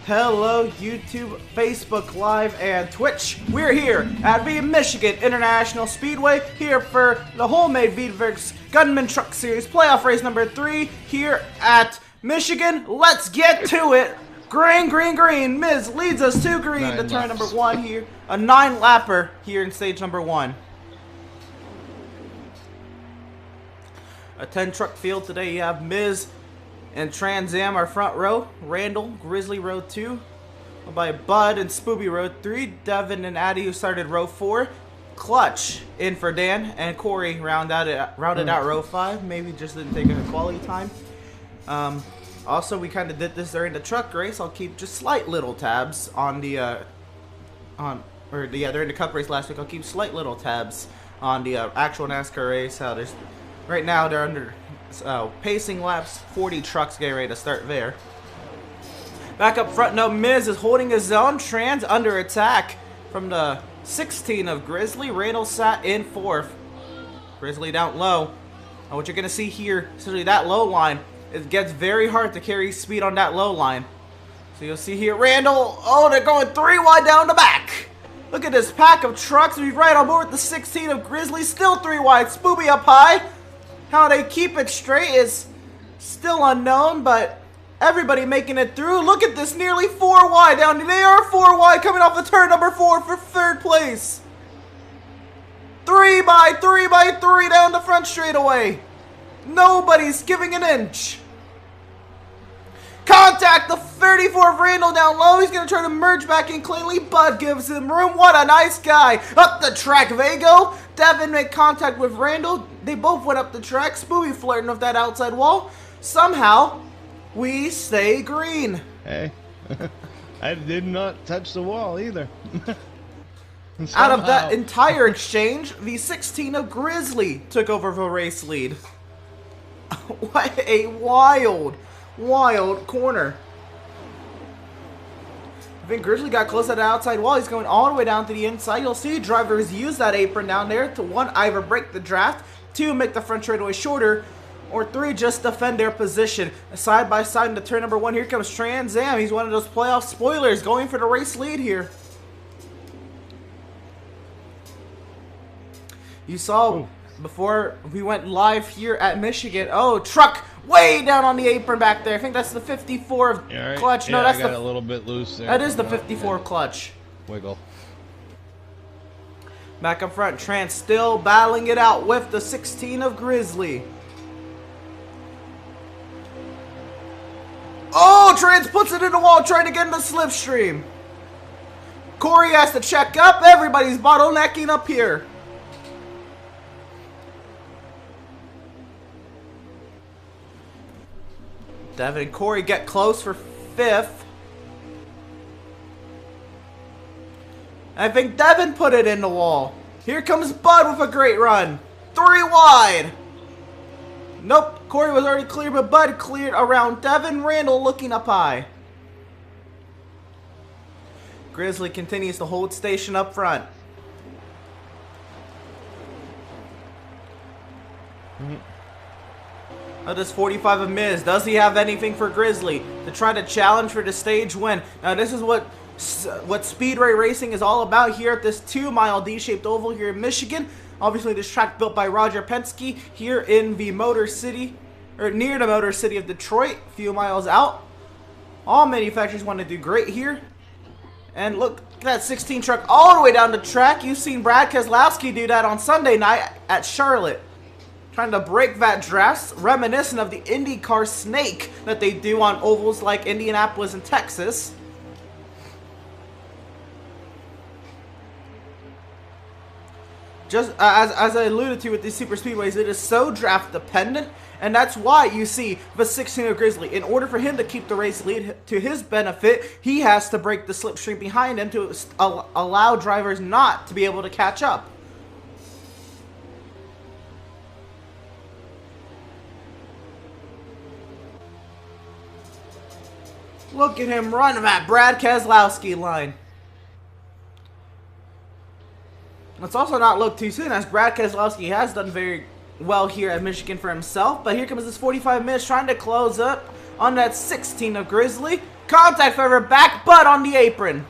Hello YouTube, Facebook Live, and Twitch. We're here at the Michigan International Speedway here for the Wholemade Veedverks Gunman Truck Series Playoff Race number 3 here at Michigan. Let's get to it. Green, green, green. Miz leads us to green to turn number 1 here. A 9-lapper here in stage number 1. A 10-truck field today. You have Miz and Trans Am our front row, Randall, Grizzly row 2, by Bud and Spooby row 3, Devin and Addy who started row 4, Clutch in for Dan, and Corey rounded out row 5. Maybe just didn't take a quality time. Also, we kind of did this during the truck race. I'll keep just slight little tabs on the during the cup race last week. I'll keep slight little tabs on the actual NASCAR race. How there's right now they're under pacing laps, 40 trucks getting ready to start there. Back up front, no, Miz is holding his own. Trans under attack from the 16 of Grizzly. Randall sat in 4th. Grizzly down low. And what you're going to see here, essentially that low line, it gets very hard to carry speed on that low line. So you'll see here, Randall, oh, they're going 3 wide down the back. Look at this pack of trucks. We've right on board with the 16 of Grizzly, still 3 wide. Spooby up high. How they keep it straight is still unknown, but everybody making it through. Look at this, nearly 4 wide down. They are 4 wide coming off the turn number 4 for 3rd place. 3 by 3 by 3 down the front straightaway. Nobody's giving an inch. Contact the 34 of Randall down low. He's going to try to merge back in cleanly. Bud gives him room. What a nice guy. Up the track they go. Devin made contact with Randall. They both went up the track. Spooby flirting with that outside wall. Somehow, we stay green. Hey, I did not touch the wall either. Out of that entire exchange, the 16 of Grizzly took over the race lead. What a wild corner. I think Grizzly got close to the outside wall. He's going all the way down to the inside. You'll see drivers use that apron down there to 1, either break the draft, 2, make the front straightaway shorter, or 3, just defend their position. Side by side into turn number 1, here comes Trans Am. He's one of those playoff spoilers going for the race lead here. You saw before we went live here at Michigan. Oh, truck way down on the apron back there. I think that's the 54 of Clutch. No, that's I got a little bit loose there. That is the 54 of Clutch. Wiggle. Back up front, Trans still battling it out with the 16 of Grizzly. Oh, Trans puts it in the wall trying to get in the slipstream. Corey has to check up. Everybody's bottlenecking up here. Devin and Corey get close for 5th. I think Devin put it in the wall. Here comes Bud with a great run. 3 wide. Nope, Corey was already clear, but Bud cleared around Devin. Randall looking up high. Grizzly continues to hold station up front. Now this 45 of Miz, does he have anything for Grizzly to try to challenge for the stage win? Now this is what speedway racing is all about here at this 2-mile D-shaped oval here in Michigan. Obviously this track built by Roger Penske here in the Motor City, or near the Motor City of Detroit, a few miles out. All manufacturers want to do great here. And look at that 16 truck all the way down the track. You've seen Brad Keselowski do that on Sunday night at Charlotte. Trying to break that draft, reminiscent of the IndyCar snake that they do on ovals like Indianapolis and Texas. Just as I alluded to with these super speedways, it is so draft dependent, and that's why you see the 16 of Grizzly. In order for him to keep the race lead to his benefit, he has to break the slipstream behind him to allow drivers not to be able to catch up. Look at him run that Brad Keselowski line. Let's also not look too soon, as Brad Keselowski has done very well here at Michigan for himself. But here comes this 45 minutes trying to close up on that 16 of Grizzly. Contact forever, back butt on the apron.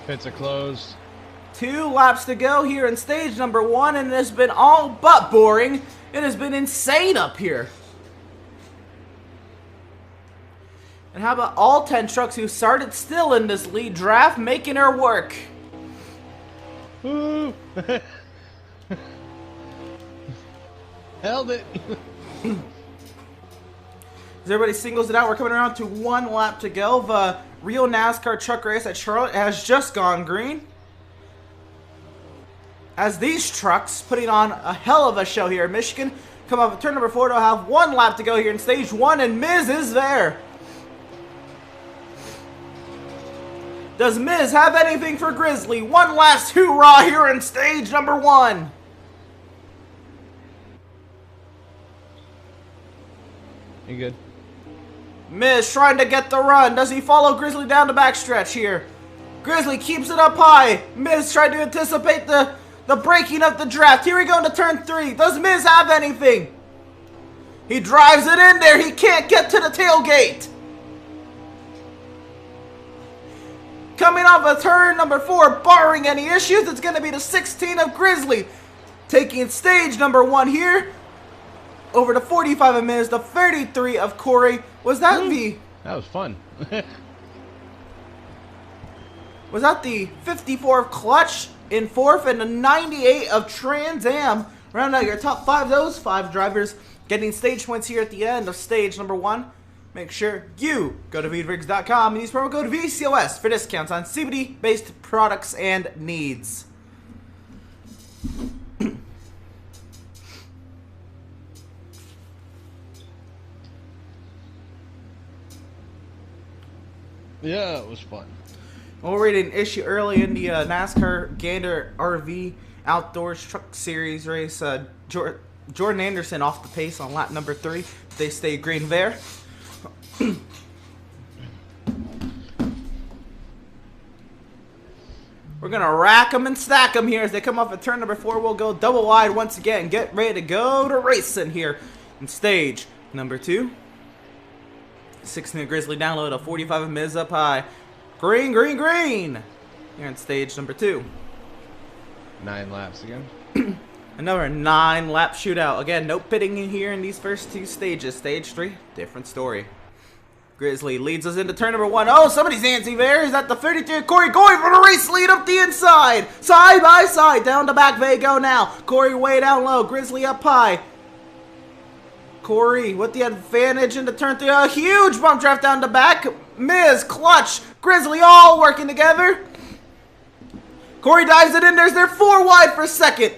Pits are closed. 2 laps to go here in stage number 1, and it has been all but boring. It has been insane up here. And how about all 10 trucks who started still in this lead draft making her work? Woo! Held it. As everybody singles it out, we're coming around to 1 lap to go. The real NASCAR truck race at Charlotte has just gone green. As these trucks, putting on a hell of a show here in Michigan, come up at turn number 4, they'll have 1 lap to go here in stage 1, and Miz is there. Does Miz have anything for Grizzly? One last hoorah here in stage number 1. You good? Miz trying to get the run. Does he follow Grizzly down the backstretch here? Grizzly keeps it up high. Miz tried to anticipate the breaking of the draft. Here we go into turn 3. Does Miz have anything? He drives it in there. He can't get to the tailgate. Coming off of turn number 4, barring any issues, it's going to be the 16 of Grizzly. Taking stage number 1 here. Over to 45 of Miz, the 33 of Corey. Was that That was fun. Was that the 54 of Clutch in 4th and the 98 of Trans Am? Round out your top 5. Those 5 drivers getting stage points here at the end of stage number 1. Make sure you go to Veedverks.com and use promo code VCOS for discounts on CBD-based products and needs. Yeah, it was fun. We'll read an issue early in the NASCAR Gander RV Outdoors Truck Series race. Jordan Anderson off the pace on lap number 3. They stay green there. We're going to rack them and stack them here as they come off at turn number 4. We'll go double wide once again. Get ready to go to racing here in stage number 2. 16 of Grizzly download, a 45 of Miz up high. Green, green, green. Here in stage number 2. 9 laps again. Another 9 lap shootout. Again, no pitting in here in these first 2 stages. Stage 3, different story. Grizzly leads us into turn number 1. Oh, somebody's antsy there. Is that the 33 Corey going for the race lead up the inside? Side by side, down the back they go now. Corey way down low, Grizzly up high. Corey with the advantage into turn 3. A huge bump draft down the back. Miz, Clutch, Grizzly all working together. Corey dives it in. There's their 4 wide for second.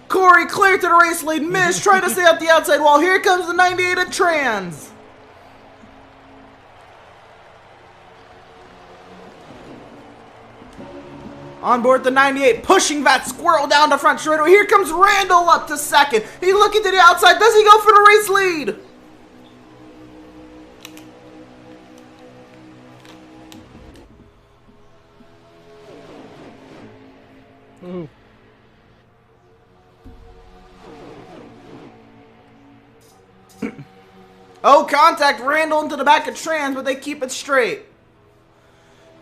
Corey clear to the race lead. Miz trying to stay up the outside wall. Here comes the 98 of Trans. On board the 98, pushing that squirrel down the front straightaway. Here comes Randall up to second. He looking to the outside. Does he go for the race lead? Ooh. Oh, contact Randall into the back of Trans, but they keep it straight.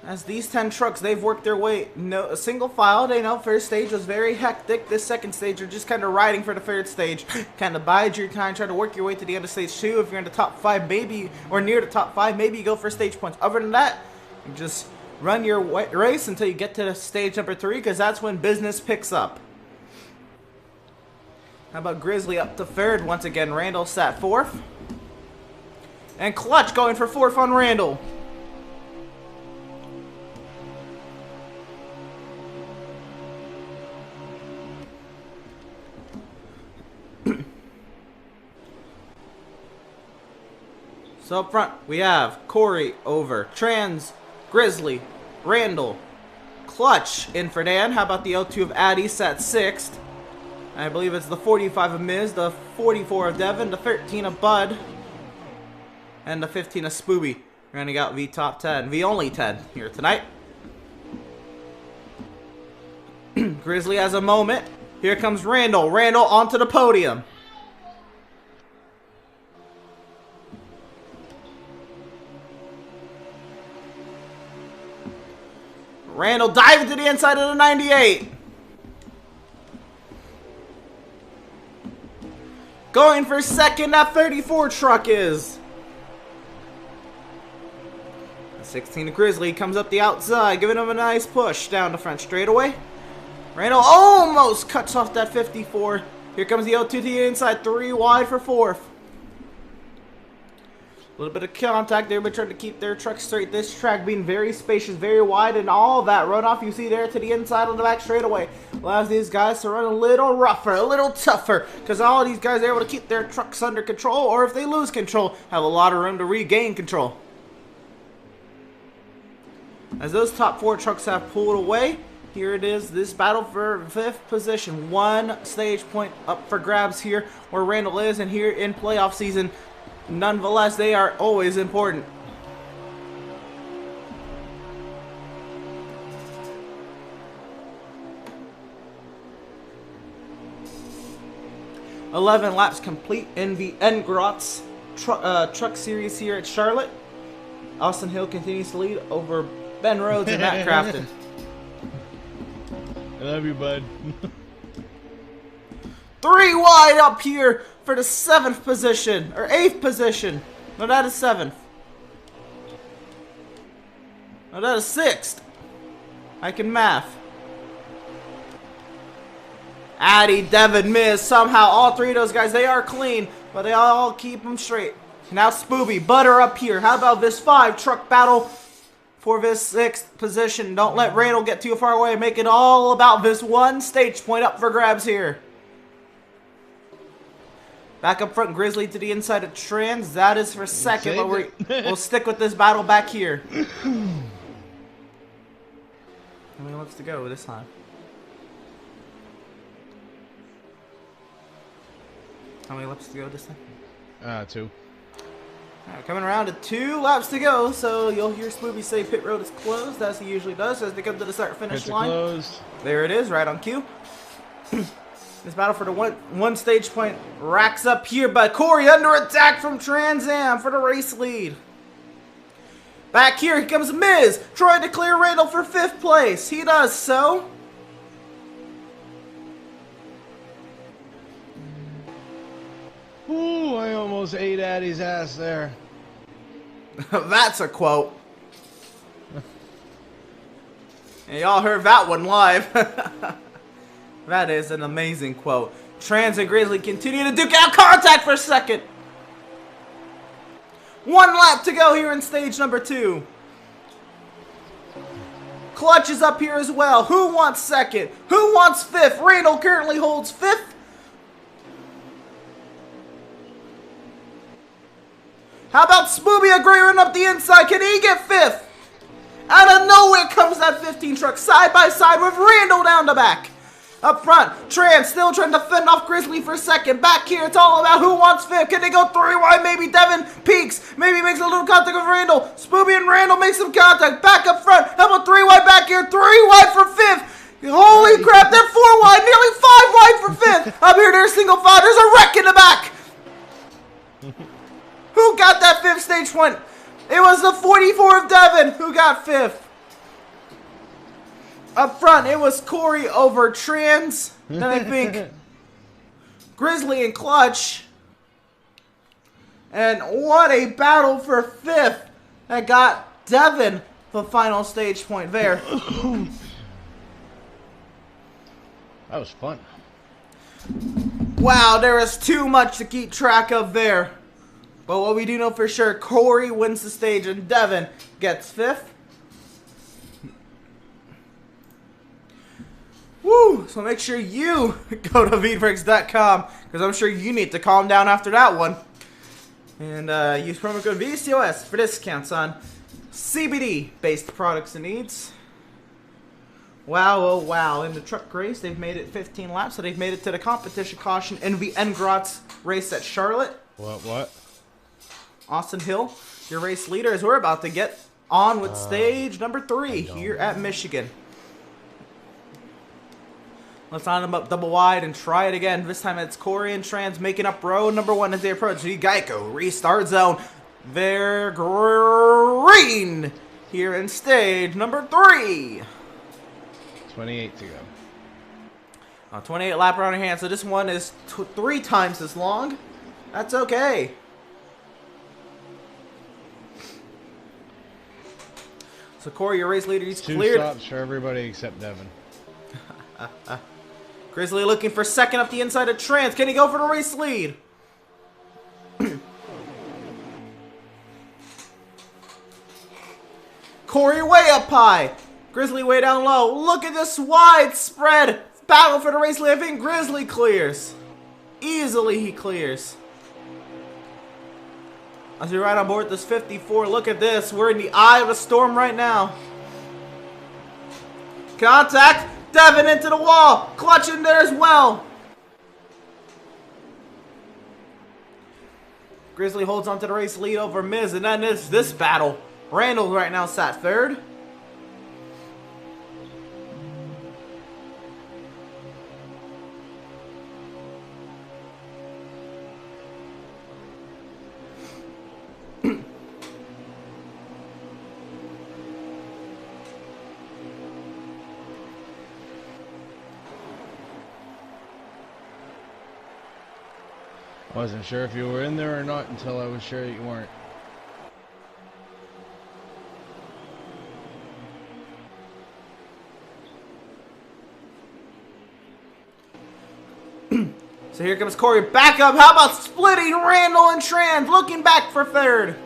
As these 10 trucks, they've worked their way a single file. They know first stage was very hectic. This second stage, you're just kind of riding for the third stage. Kind of bide your time, try to work your way to the end of stage 2. If you're in the top 5, maybe, or near the top 5, maybe you go for stage points. Other than that, you just run your race until you get to the stage number 3, because that's when business picks up. How about Grizzly up to 3rd? Once again, Randall sat 4th. And Clutch going for 4th on Randall. So up front, we have Corey over Trans, Grizzly, Randall, Clutch in for Dan. How about the L2 of Addy sat 6th? I believe it's the 45 of Miz, the 44 of Devin, the 13 of Bud, and the 15 of Spooby. Rounding out V top 10, V only 10 here tonight. Grizzly has a moment. Here comes Randall. Randall onto the podium. Randall diving to the inside of the 98. Going for second, that 34 truck is. 16 Grizzly comes up the outside, giving him a nice push down the front straightaway. Randall almost cuts off that 54. Here comes the 02 to the inside, 3 wide for fourth. A little bit of contact there, but trying to keep their truck straight. This track being very spacious, very wide, and all that runoff you see there to the inside on the back straightaway allows these guys to run a little rougher, a little tougher, because all of these guys are able to keep their trucks under control, or if they lose control, have a lot of room to regain control. As those top 4 trucks have pulled away, here it is, this battle for 5th position. 1 stage point up for grabs here where Randall is, and here in playoff season, nonetheless, they are always important. "11 laps complete in the Veedverks truck series here at Charlotte. Austin Hill continues to lead over Ben Rhodes and Matt Crafton. I love you, bud. 3 wide up here for the 7th position, or 8th position. No, that is 7th. No, that is 6th. I can math. Addy, Devin, Miz, somehow all 3 of those guys, they are clean, but they all keep them straight. Now Spooby, Butter up here. How about this 5 truck battle for this 6th position? Don't let Randall get too far away. Make it all about this 1 stage point up for grabs here. Back up front, Grizzly to the inside of Trans. That is for second, but we'll stick with this battle back here. How many laps to go this time? How many laps to go this time? 2. Alright, coming around to 2 laps to go, so you'll hear Spooby say pit road is closed, as he usually does as they come to the start-finish line. Closed. There it is, right on cue. This battle for the one stage point racks up here, but Corey under attack from Trans Am for the race lead. Back here comes Miz, trying to clear Randall for 5th place. He does so. Ooh, I almost ate Addy's ass there. That's a quote. And y'all heard that one live. That is an amazing quote. Trans and Grizzly continue to duke out contact for second. 1 lap to go here in stage number 2. Clutch is up here as well. Who wants second? Who wants 5th? Randall currently holds 5th. How about Spooby agreeing up the inside? Can he get 5th? Out of nowhere comes that 15 truck side by side with Randall down the back. Up front, Trans still trying to fend off Grizzly for second. Back here, it's all about who wants 5th. Can they go 3 wide? Maybe Devin peaks. Maybe makes a little contact with Randall. Spooby and Randall make some contact. Back up front. How about 3 wide back here? 3 wide for 5th. Holy crap, they're 4 wide. Nearly 5 wide for 5th. Up here, there's single file. There's a wreck in the back. Who got that 5th stage point? It was the 44 of Devin who got 5th. Up front, it was Corey over Trans. Then I think Grizzly and Clutch. And what a battle for 5th that got Devin the final stage point there. That was fun. Wow, there is too much to keep track of there. But what we do know for sure, Corey wins the stage and Devin gets 5th. Woo! So make sure you go to Veedverks.com because I'm sure you need to calm down after that one. And use promo code VCOS for discounts on CBD-based products and needs. Wow, oh wow. In the truck race, they've made it 15 laps, so they've made it to the competition caution in the Veedverks race at Charlotte. What? Austin Hill, your race leader, as we're about to get on with stage number 3 here at Michigan. Let's line them up double wide and try it again. This time it's Corey and Trans making up row number 1 as they approach the Geico restart zone. They're green here in stage number 3. 28 to go. 28 lap around your hand, so this one is 3 times as long. That's okay. So Corey, your race leader, he's 2 cleared. stops for everybody except Devin. Grizzly looking for second up the inside of Trans. Can he go for the race lead? Corey way up high. Grizzly way down low. Look at this widespread battle for the race lead. I think Grizzly clears. Easily he clears. As we ride on board this 54, look at this. We're in the eye of the storm right now. Contact. Devin into the wall. Clutch in there as well. Grizzly holds onto the race lead over Miz. And then there's this battle. Randall right now sat third. Wasn't sure if you were in there or not until I was sure you weren't. So here comes Corey back up. How about splitting Randall and Trans? Looking back for third.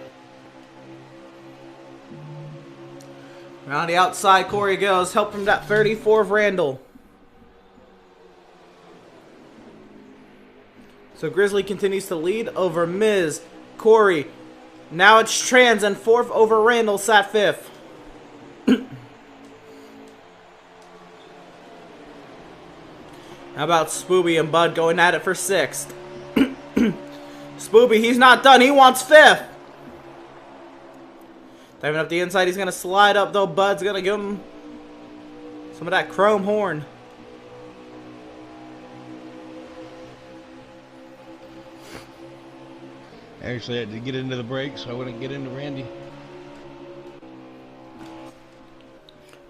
Around the outside, Corey goes. Help from that 34 of Randall. So Grizzly continues to lead over Miz, Corey. Now it's Trans and fourth over Randall, sat fifth. How about Spooby and Bud going at it for sixth? Spooby, he's not done. He wants fifth. Diving up the inside, he's going to slide up, though. Bud's going to give him some of that chrome horn. Actually, I had to get into the brake so I wouldn't get into Randy.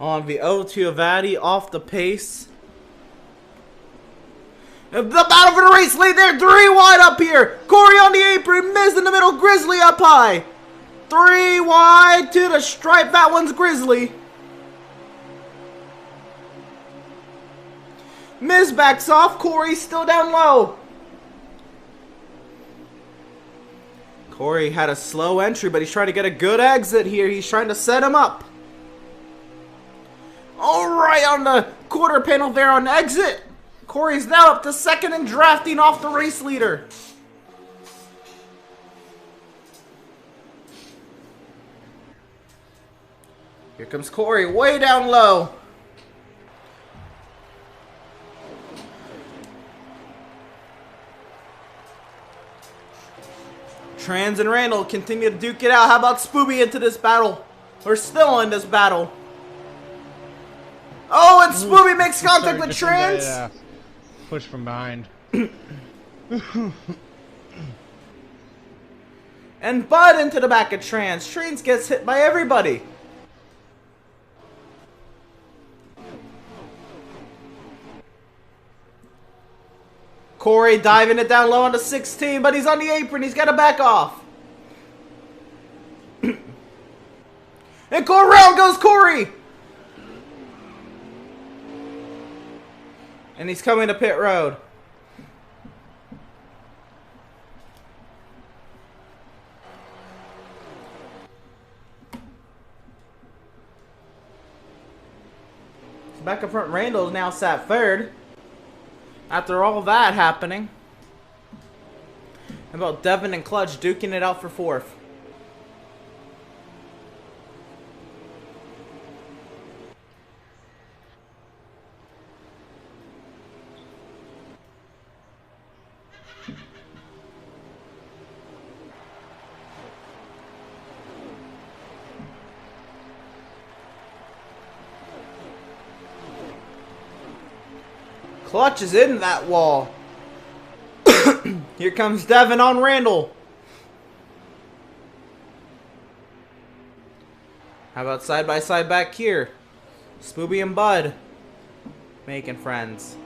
On the O2 of Addy, off the pace. The battle for the race lead there, 3 wide up here. Corey on the apron, Miz in the middle, Grizzly up high. 3 wide to the stripe, that one's Grizzly. Miz backs off, Corey still down low. Corey had a slow entry, but he's trying to get a good exit here. He's trying to set him up. Alright, on the quarter panel there on exit. Corey's now up to second and drafting off the race leader. Here comes Corey, way down low. Trans and Randall continue to duke it out. How about Spooby into this battle? We're still in this battle. Oh, and Spooby makes contact with Trans. Push from behind. And Bud into the back of Trans. Trans gets hit by everybody. Corey diving it down low on the 16, but he's on the apron. He's got to back off. And around goes Corey. And he's coming to pit road. Back up front, Randall now sat third. After all that happening. How about Devin and Clutch duking it out for fourth? Clutch is in that wall. Here comes Devin on Randall. How about side by side back here? Spooby and Bud. Making friends.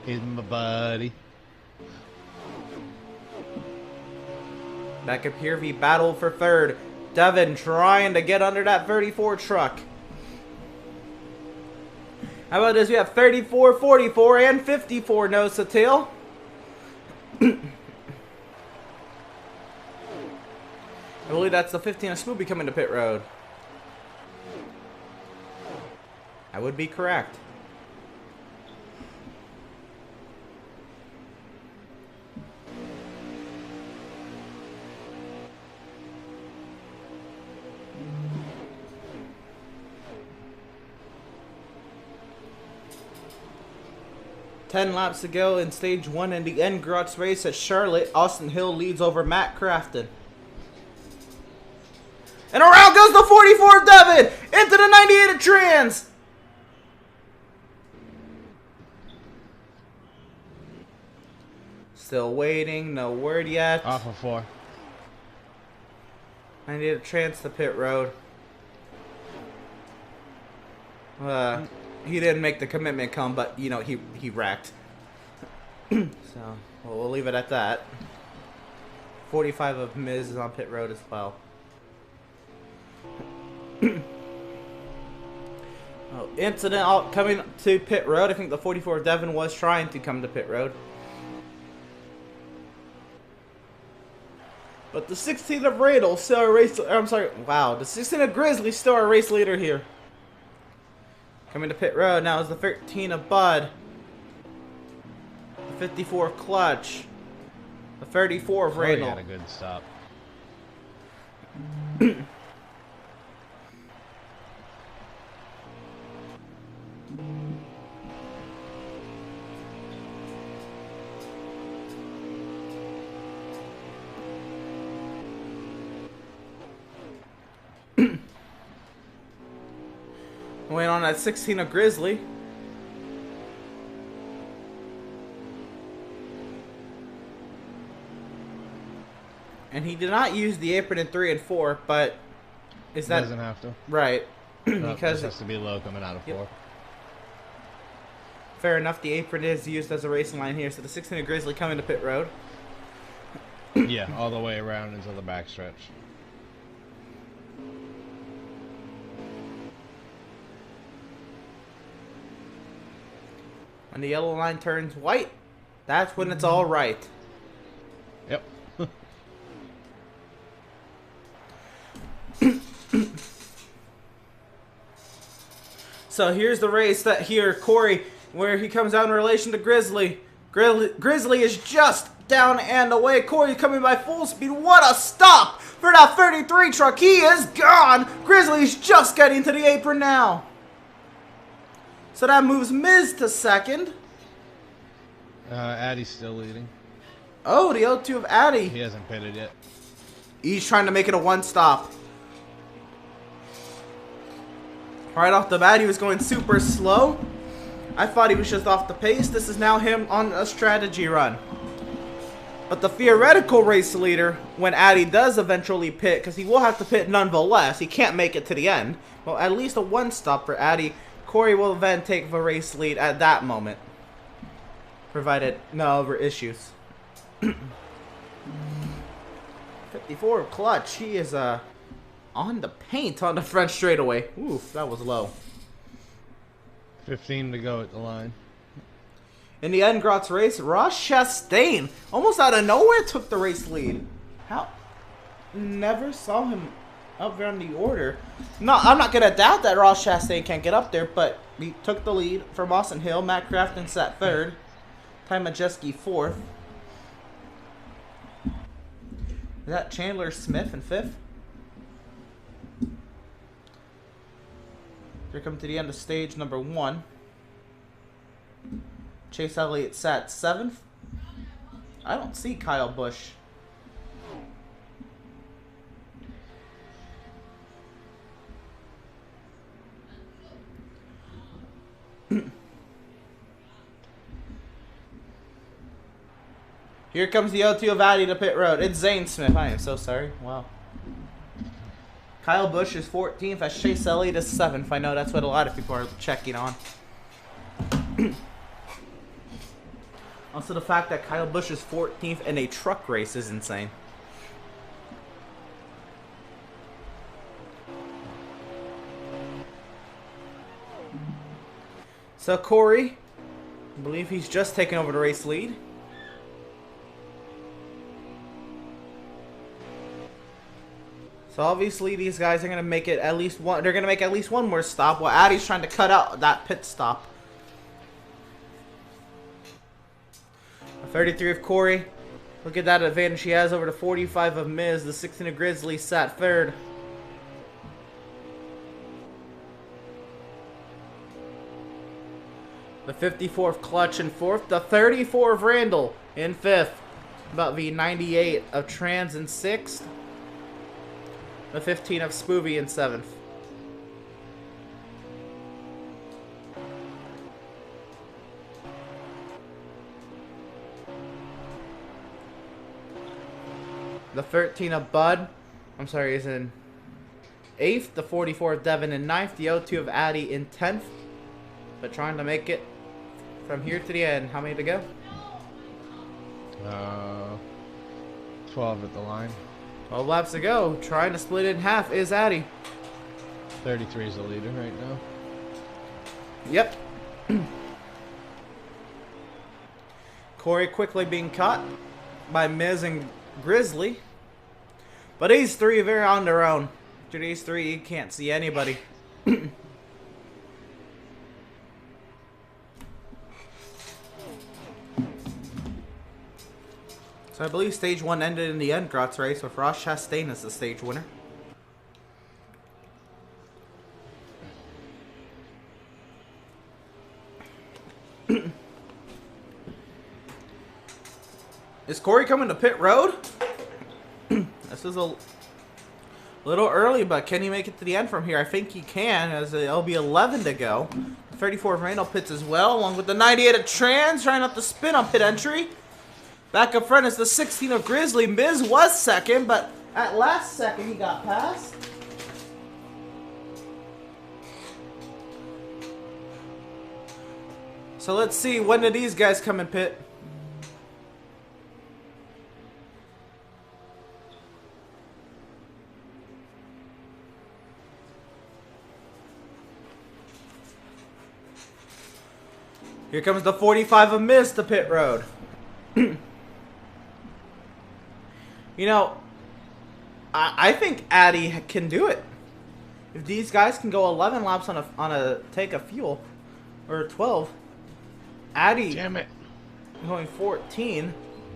He's my buddy. Back up here, we battle for third. Devin trying to get under that 34 truck. How about this? We have 34, 44, and 54 nose to tail. I believe that's the 15 of Spoopy coming to pit road. I would be correct. Ten laps to go in stage 1 in the end Grotz race at Charlotte. Austin Hill leads over Matt Crafton. And around goes the 44 Devin into the 98 of Trans. Still waiting, no word yet. Off of 4. 98 of Trans to pit road. He didn't make the commitment come, but you know he wrecked. So we'll leave it at that. 45 of Miz is on pit road as well. Incident coming to pit road. I think the 44 of Devin was trying to come to pit road. But the 16 of Radel still a race. I'm sorry. Wow, the 16 of Grizzly still our race leader here. Coming to pit road now is the 13 of Bud. The 54 of Clutch. The 34 of Radel. Got a good stop. Wait on that 16 of Grizzly. And he did not use the apron in 3 and 4, but is that doesn't have to? Right? No, Because it has to be low coming out of 4. Fair enough. The apron is used as a racing line here, so the 16 of Grizzly coming to pit road. Yeah, all the way around until the backstretch. When the yellow line turns white, that's when it's all right. Yep. So here's the race that here, Corey, where he comes out in relation to Grizzly. Grizzly is just down and away. Corey coming by full speed. What a stop for that 33 truck. He is gone. Grizzly's just getting to the apron now. So that moves Miz to second. Addy's still leading. Oh, the O2 of Addy. He hasn't pitted yet. He's trying to make it a one stop. Right off the bat, he was going super slow. I thought he was just off the pace. This is now him on a strategy run. But the theoretical race leader, when Addy does eventually pit, because he will have to pit nonetheless, he can't make it to the end. Well, at least a one stop for Addy. Corey will then take the race lead at that moment, provided no other issues. 54 Clutch. He is on the paint on the front straightaway. Oof, that was low. 15 to go at the line. In the end, Grotz race, Ross Chastain, almost out of nowhere, took the race lead. How? Never saw him up there on the order. No, I'm not going to doubt that Ross Chastain can't get up there, but he took the lead from Austin Hill. Matt Crafton sat third. Ty Majeski fourth. Is that Chandler Smith in fifth? Here come to the end of stage number 1. Chase Elliott sat 7th. I don't see Kyle Busch. Here comes the O2 of Addy to pit road. It's Zane Smith. I am so sorry. Wow. Kyle Busch is 14th as Chase Elliott is 7th. I know that's what a lot of people are checking on. Also, the fact that Kyle Busch is 14th in a truck race is insane. So Corey, I believe he's just taken over the race lead. So obviously these guys are going to make it at least one. They're going to make at least one more stop while Addy's trying to cut out that pit stop. 33 of Corey. Look at that advantage he has over the 45 of Miz. The 16 of Grizzly sat third. The 54 of Clutch in fourth. The 34 of Randall in fifth. About the 98 of Trans in sixth. The 15 of Spoovy in seventh. The 13 of Bud, is in 8th. The 44 of Devin in 9th. The 02 of Addy in 10th. But trying to make it from here to the end. How many to go? 12 at the line. 12 laps to go. Trying to split it in half is Addy. 33 is the leader right now. Yep. Corey quickly being caught by Miz and Grizzly. But these three are very on their own. To these three, you can't see anybody. So I believe stage 1 ended in the Endgrots race with Ross Chastain as the stage winner. Is Corey coming to pit road? This is a little early, but can he make it to the end from here? I think he can, as it'll be 11 to go. 34 of Randall pits as well, along with the 98 of Trans, trying not to spin on pit entry. Back up front is the 16 of Grizzly. Miz was second, but at last second he got past. So let's see, when do these guys come in pit? Here comes the 45 of Miz to pit road. You know, I think Addy can do it. If these guys can go 11 laps on a take of fuel, or 12, Addy, damn it, going 14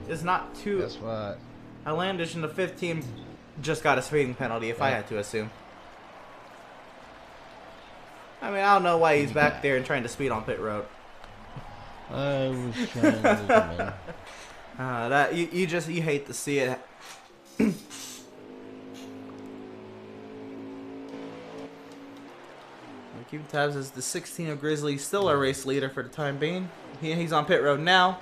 is not too. Guess what? Outlandish in the 15 just got a speeding penalty, if I had to assume. I mean, I don't know why he's back there and trying to speed on pit road. I was trying to that you hate to see it. Keeping tabs as the 16 of Grizzly, still our race leader for the time being. He's on pit road now.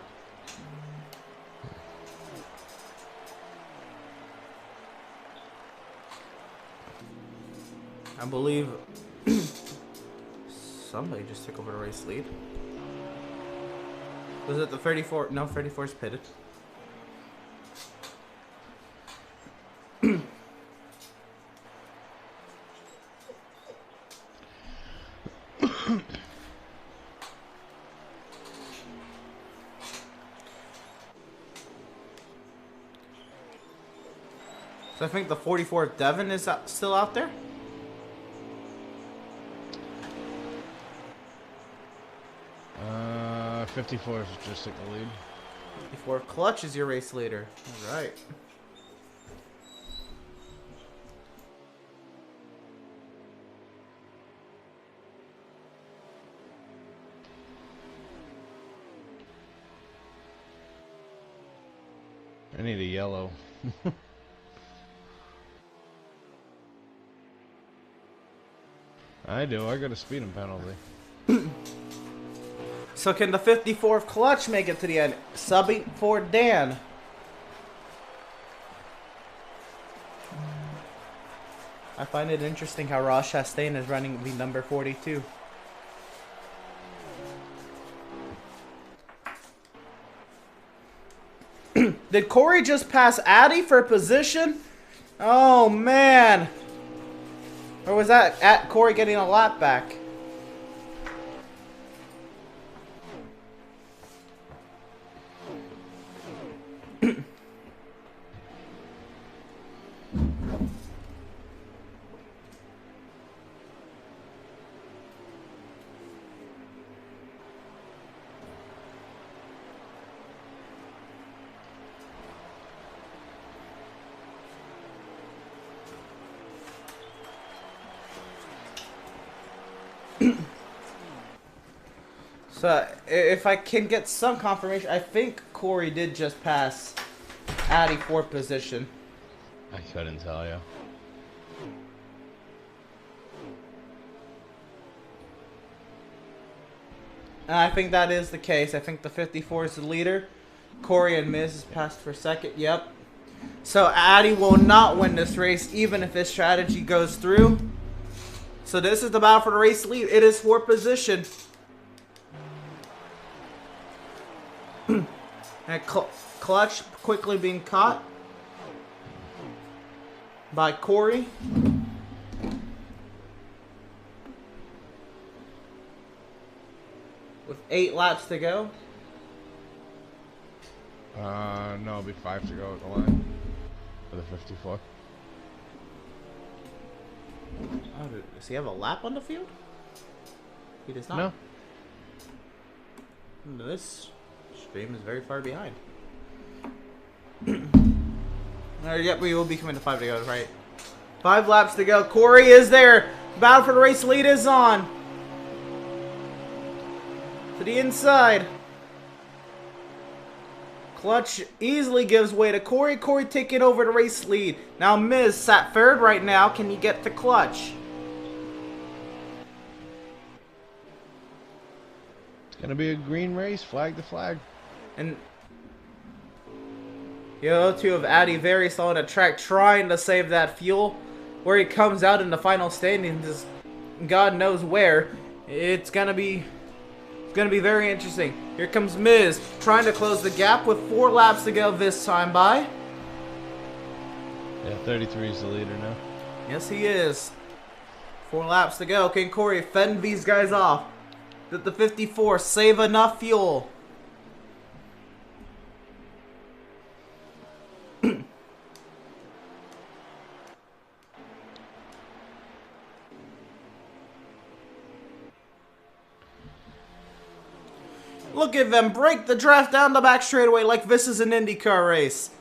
I believe somebody just took over the race lead. Was it the 34? No, 34 is pitted. So I think the 44 of Devin is still out there. 54 is just took the lead. 54 Clutch is your race leader. All right. I need a yellow. I do. I got a speeding penalty. So can the 54th Clutch make it to the end? Subbing for Dan. I find it interesting how Ross Chastain is running the number 42. Did Corey just pass Addy for position? Oh, man. Or was that at Corey getting a lap back? So, if I can get some confirmation, I think Corey did just pass Addy for position. I couldn't tell you. And I think that is the case. I think the 54 is the leader. Corey and Miz is passed for second. Yep. So Addy will not win this race, even if his strategy goes through. So this is the battle for the race lead. It is for position. And Clutch quickly being caught by Corey. With 8 laps to go. No, it'll be 5 to go at the line for the 54. Oh, does he have a lap on the field? He does not. No. This stream is very far behind. Yep, we will be coming to 5 to go, right? 5 laps to go. Corey is there. Battle for the race lead is on. To the inside. Clutch easily gives way to Corey. Corey taking over the race lead. Now Miz sat third right now. Can he get to Clutch? It's gonna be a green race, flag to flag. And the other two of Addy very slow on the track, trying to save that fuel. Where he comes out in the final standings, God knows where. It's gonna be very interesting. Here comes Miz, trying to close the gap with 4 laps to go this time by. Yeah, 33 is the leader now. Yes, he is. 4 laps to go. Can Corey fend these guys off? Did the 54 save enough fuel? Look at them break the draft down the back straightaway like this is an IndyCar race.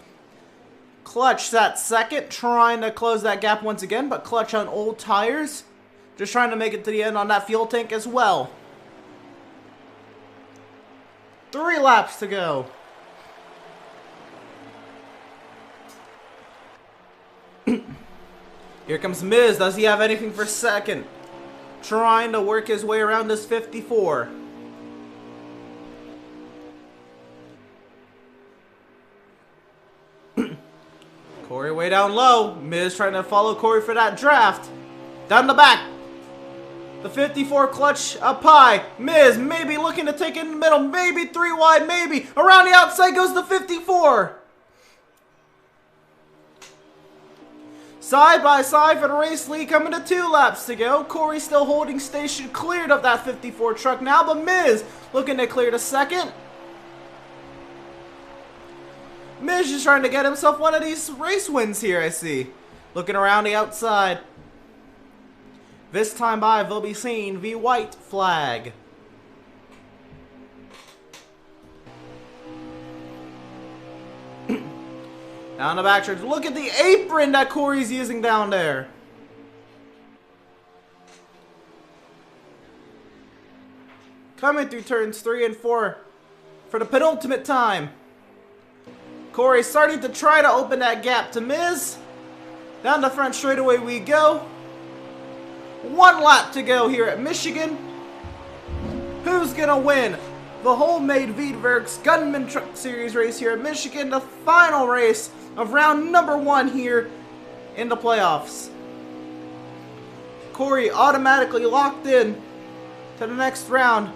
Clutch sat second, trying to close that gap once again, but Clutch on old tires. Just trying to make it to the end on that fuel tank as well. 3 laps to go. Here comes Miz. Does he have anything for second? Trying to work his way around this 54. Corey way down low. Miz trying to follow Corey for that draft. Down the back. The 54 Clutch up high. Miz maybe looking to take it in the middle. Maybe 3 wide. Maybe. Around the outside goes the 54. Side by side for the race lead, coming to 2 laps to go. Corey still holding station, cleared of that 54 truck now, but Miz looking to clear the second. Miz just trying to get himself one of these race wins here, I see. Looking around the outside. This time by, they'll be seeing the white flag. Down the back stretch. Look at the apron that Corey's using down there. Coming through turns 3 and 4 for the penultimate time. Corey starting to try to open that gap to Miz. Down the front straightaway we go. 1 lap to go here at Michigan. Who's gonna win the Wholemade Veedverks Gunman Truck Series race here at Michigan? The final race of round number 1 here in the playoffs. Corey automatically locked in to the next round.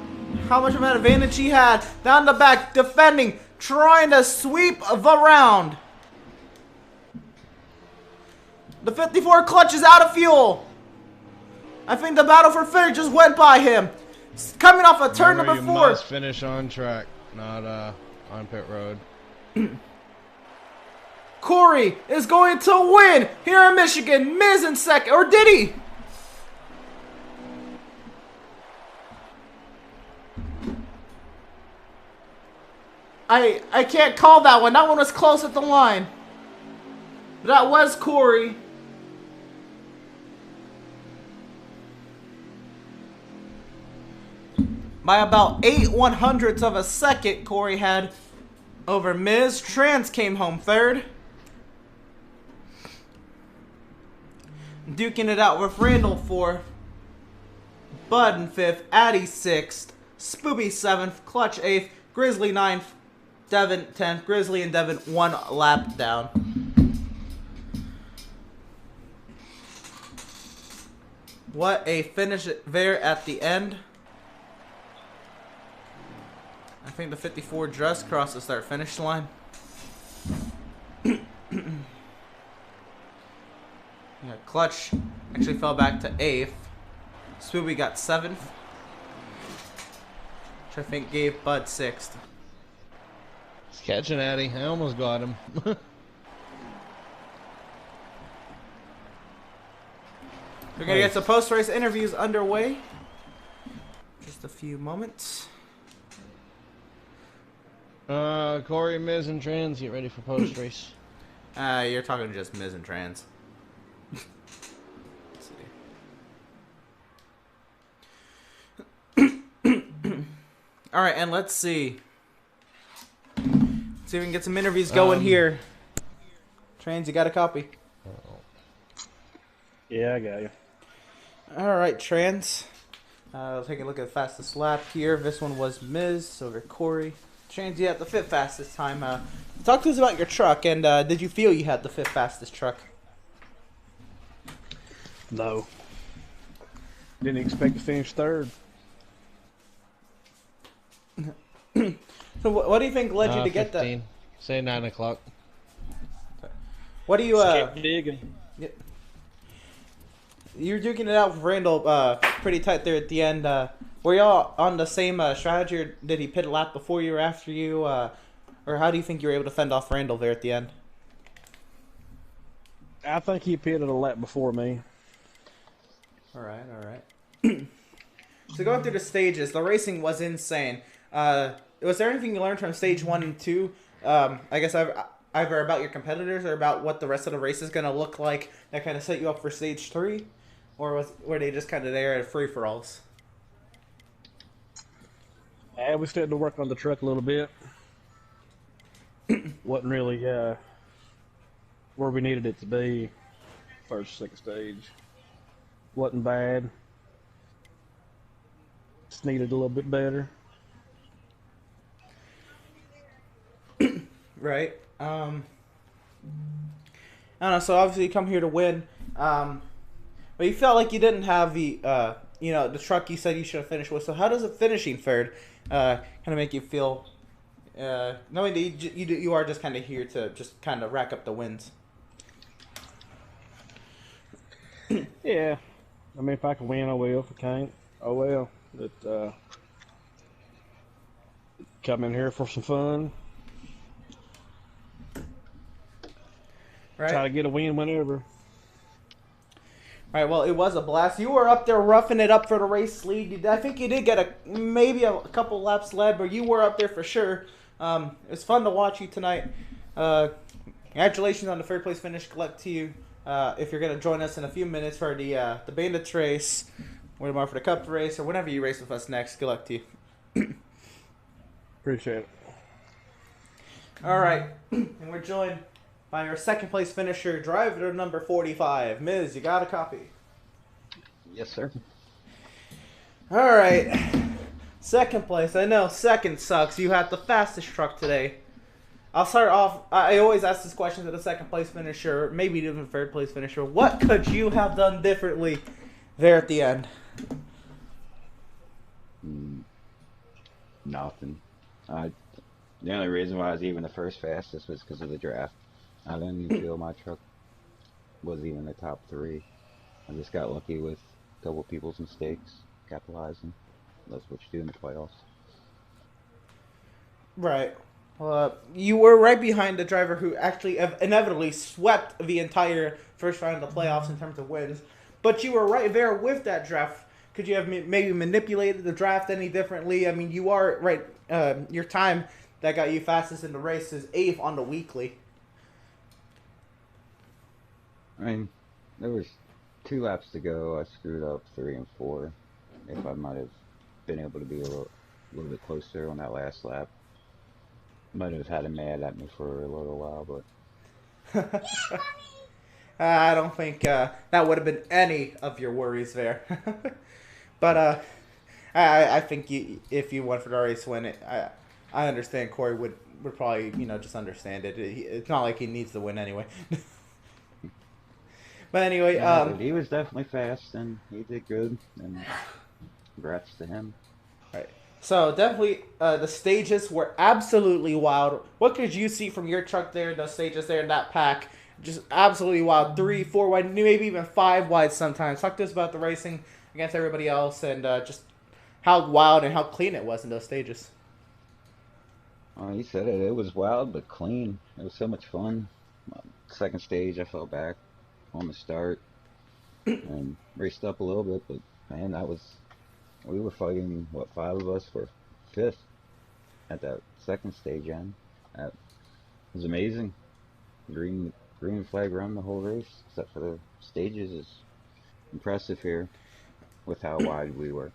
How much of an advantage he had. Down the back, defending, trying to sweep the round. The 54 clutch is out of fuel. I think the battle for finish just went by him. Coming off a turn number 4. You must finish on track, not on pit road. Corey is going to win here in Michigan. Miz in second, or did he? I can't call that one. That one was close at the line. That was Corey. By about 8/100ths of a second, Corey had over Miz. Trans came home third. Duking it out with Randall fourth. Bud in fifth. Addy sixth. Spoopy seventh. Clutch eighth. Grizzly ninth. Devin 10th. Grizzly and Devin 1 lap down. What a finish there at the end. I think the 54 just crossed the start-finish line. Yeah, Clutch actually fell back to 8th. Spoopy got 7th. Which I think gave Bud 6th. He's catching Addy. I almost got him. We're going to get some post-race interviews underway. Just a few moments. Corey, Miz, and Trans, get ready for post-race. You're talking just Miz and Trans. Alright, and let's see. See if we can get some interviews going here. Trans, you got a copy? Yeah, I got you. Alright, Trans. Take a look at the fastest lap here. This one was Miz over Corey. Trans, you had the 5th fastest time. Talk to us about your truck, and did you feel you had the 5th fastest truck? No. Didn't expect to finish third. So what do you think led you to get 15. Say 9 o'clock. What do you Kept digging. You're duking it out with Randall pretty tight there at the end. Were y'all on the same strategy, or did he pit a lap before you or after you? Or how do you think you were able to fend off Randall there at the end? I think he pitted a lap before me. Alright. So going through the stages, the racing was insane. Was there anything you learned from stage 1 and 2? I guess either about your competitors or about what the rest of the race is going to look like that kind of set you up for stage 3? Or were they just kind of there at free-for-alls? Yeah, we still had to work on the truck a little bit. Wasn't really where we needed it to be. First, second stage. Wasn't bad. Just needed a little bit better. Right. I don't know. So obviously you come here to win, but you felt like you didn't have the the truck you said you should have finished with. So how does it finishing third kind of make you feel, knowing that you are just kind of here to just kind of rack up the wins? Yeah. I mean, if I can win, I will. If I can't, oh well. But come in here for some fun. Right. Try to get a win whenever. Right. Well, it was a blast. You were up there roughing it up for the race lead. I think you did get maybe a couple laps led, but you were up there for sure. It was fun to watch you tonight. Congratulations on the 3rd place finish. Good luck to you. If you're going to join us in a few minutes for the Bandits race, or tomorrow for the Cup race, or whenever you race with us next, good luck to you. Appreciate it. All right. And we're joined by our 2nd place finisher, driver number 45. Miz, you got a copy? Yes, sir. All right. 2nd place. I know 2nd sucks. You had the fastest truck today. I'll start off. I always ask this question to the 2nd place finisher, maybe even 3rd place finisher. What could you have done differently there at the end? Nothing. I The only reason why I was even the first fastest was because of the draft. I didn't even feel my truck was even the top three. I just got lucky with a couple people's mistakes, capitalizing. That's what you do in the playoffs. Right. You were right behind the driver who actually inevitably swept the entire first round of the playoffs in terms of wins. But you were right there with that draft. Could you have maybe manipulated the draft any differently? I mean, you are right. Your time that got you fastest in the race is 8th on the weekly. I mean, there was 2 laps to go. I screwed up 3 and 4. If I might have been able to be a little bit closer on that last lap, might have had him mad at me for a little while, but I don't think that would have been any of your worries there. But I think if you went for the race win, I understand Corey would probably just understand it. It's not like he needs to win anyway. But anyway, yeah, but he was definitely fast and he did good, and congrats to him. right. So definitely, the stages were absolutely wild. What could you see from your truck there, the stages there in that pack? Just absolutely wild. 3, 4 wide, maybe even 5 wide sometimes. Talk to us about the racing against everybody else and just how wild and how clean it was in those stages. Oh, you said it. It was wild but clean. It was so much fun. Second stage, I fell back on the start and raced up a little bit, but man, we were fighting, what, 5 of us for 5th at that second stage end. That was amazing. Green flag run the whole race, except for the stages, is impressive here with how wide we were.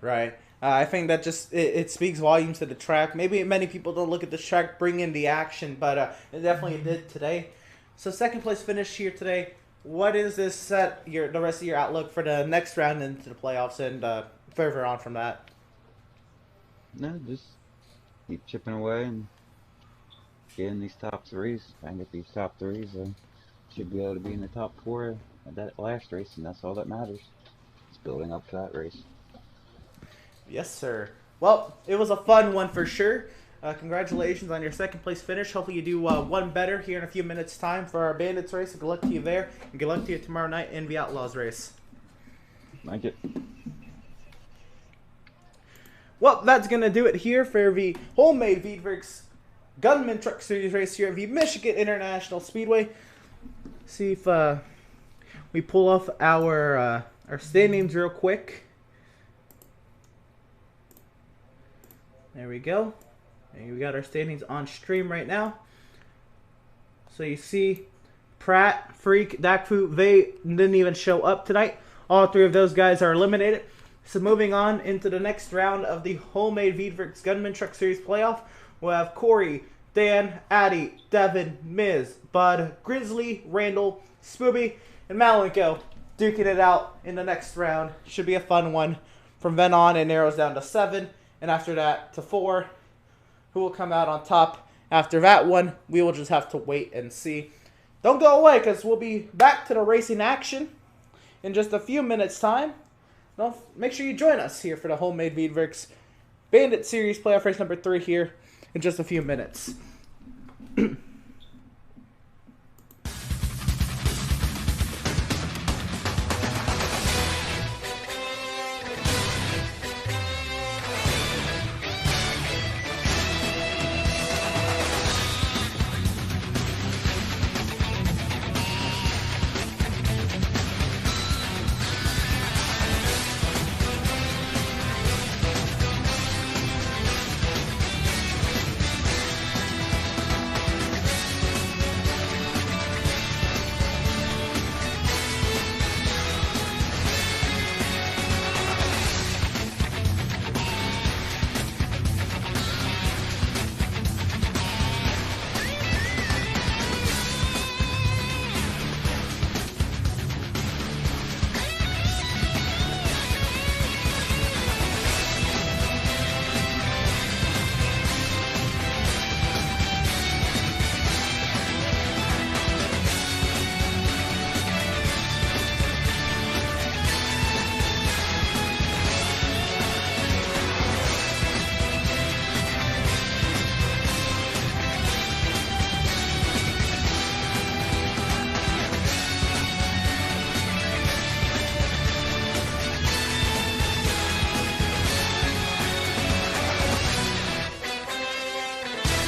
Right. I think that just it speaks volumes to the track. Maybe many people don't look at the track bring in the action, but it definitely did today. So second place finish here today. What is this set the rest of your outlook for the next round into the playoffs and further on from that? No, just keep chipping away and getting these top threes. If I can get these top threes, I should be able to be in the top 4 at that last race, and that's all that matters. It's building up for that race. Yes, sir. Well, it was a fun one for sure. Congratulations on your second place finish. Hopefully you do one better here in a few minutes' time for our Bandits race. Good luck to you there, and good luck to you tomorrow night in the Outlaws race. Thank you. Well, that's going to do it here for the Wholemade Veedverks Gunman Truck Series race here at the Michigan International Speedway. See if we pull off our standings real quick. There we go. And we got our standings on stream right now. So you see Pratt, Freak, Dakfu, they didn't even show up tonight. All 3 of those guys are eliminated. So moving on into the next round of the Wholemade Veedverks Gunman Truck Series playoff, we'll have Corey, Dan, Addy, Devin, Miz, Bud, Grizzly, Randall, Spooby, and Malenko duking it out in the next round. Should be a fun one. From then on, it narrows down to 7, and after that to 4. Who will come out on top after that one? We will just have to wait and see. Don't go away, because we'll be back to the racing action in just a few minutes' time. Don't make sure you join us here for the Wholemade Veedverks Bandit Series playoff race number 3 here in just a few minutes.